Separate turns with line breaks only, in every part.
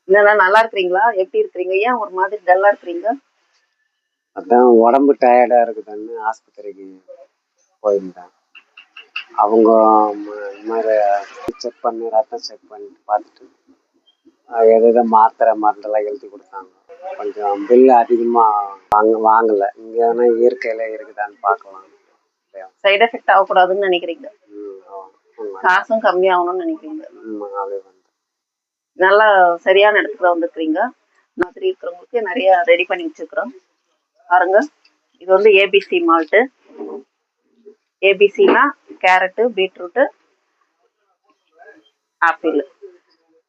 என்னண்ணா நல்லா இருக்கிறீங்களா? எப்படி இருக்கிறீங்க? ஏன் ஒரு மாதிரி டல்லா இருக்கிறீங்க?
அதான் உடம்பு டயர்டா இருக்குதுன்னு ஆஸ்பத்திரிக்கு போயிருந்தேன். அவங்க இந்த மாதிரி செக் பண்ணி ரத்தம் செக் பண்ணிட்டு பார்த்துட்டு எதோ மாத்திரை மருந்தெல்லாம் எழுதி கொடுத்தாங்க. கொஞ்சம் பில்லு அதிகமாக வாங்கலை. இங்கே எதனா இயற்கையில் இருக்குதான்னு பார்க்கலாம்.
சைடு எஃபெக்ட் ஆகக்கூடாதுன்னு நினைக்கிறீங்க? காசும் கம்மியாகணும்னு நினைக்கிறீங்க?
அப்படியே வந்து
நல்லா சரியான இடத்துல வந்துருக்கிறீங்க. மாதிரி இருக்கிறவங்களுக்கு நிறைய ரெடி பண்ணி வச்சுருக்குறோம் பாருங்க. இது வந்து ஏபிசி மால்ட்டு. ஏபிசினா கேரட்டு, பீட்ரூட்டு, ஆப்பிள்.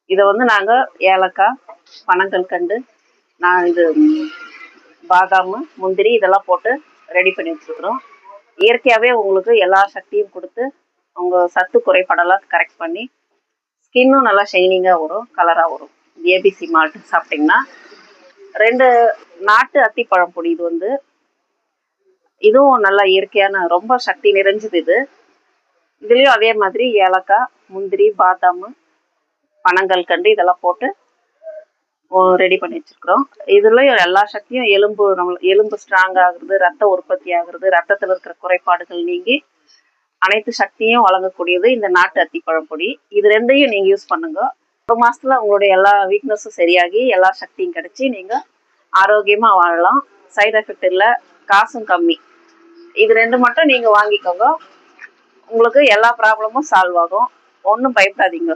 இதை வந்து நாங்கள் ஏலக்காய், பனங்கல்கண்டு, நான் இது பாதாம், முந்திரி இதெல்லாம் போட்டு ரெடி பண்ணி வச்சுருக்குறோம். இயற்கையாகவே உங்களுக்கு எல்லா சக்தியும் கொடுத்து உங்கள் சத்து குறைபாடெல்லாம் கரெக்ட் பண்ணி ஸ்கின்னும் நல்லா ஷைனிங்காக வரும், கலராக வரும். ஏபிசி மால்ட் சாப்பிட்டிங்கன்னா 2 நாட்டு அத்திப்பழம் பொடி. இது வந்து இதுவும் நல்லா இயற்கையான ரொம்ப சக்தி நிறைஞ்சது. இதுலேயும் அதே மாதிரி ஏலக்காய், முந்திரி, பாதாம், பனங்கல்கண்டு இதெல்லாம் போட்டு ரெடி பண்ணி வச்சுருக்குறோம். இதுலேயும் எல்லா சக்தியும் எலும்பு ஸ்ட்ராங் ஆகுறது, ரத்த உற்பத்தி ஆகுறது, ரத்தத்தில் இருக்கிற குறைபாடுகள் நீங்கி அனைத்து சக்தியும் வழங்கக்கூடியது இந்த நாட்டு அத்திப்பழம் பொடி. இது 2ஐயும் நீங்கள் யூஸ் பண்ணுங்க. 1 மாதத்தில் உங்களுடைய எல்லா வீக்னஸும் சரியாகி எல்லா சக்தியும் கிடைச்சி நீங்கள் ஆரோக்கியமாக வாழலாம். சைடு எஃபெக்ட் இல்லை, காசும் கம்மி. இது 2 மட்டும் நீங்கள் வாங்கிக்கோங்க, உங்களுக்கு எல்லா ப்ராப்ளமும் சால்வ் ஆகும். ஒன்றும் பயப்படாதீங்க.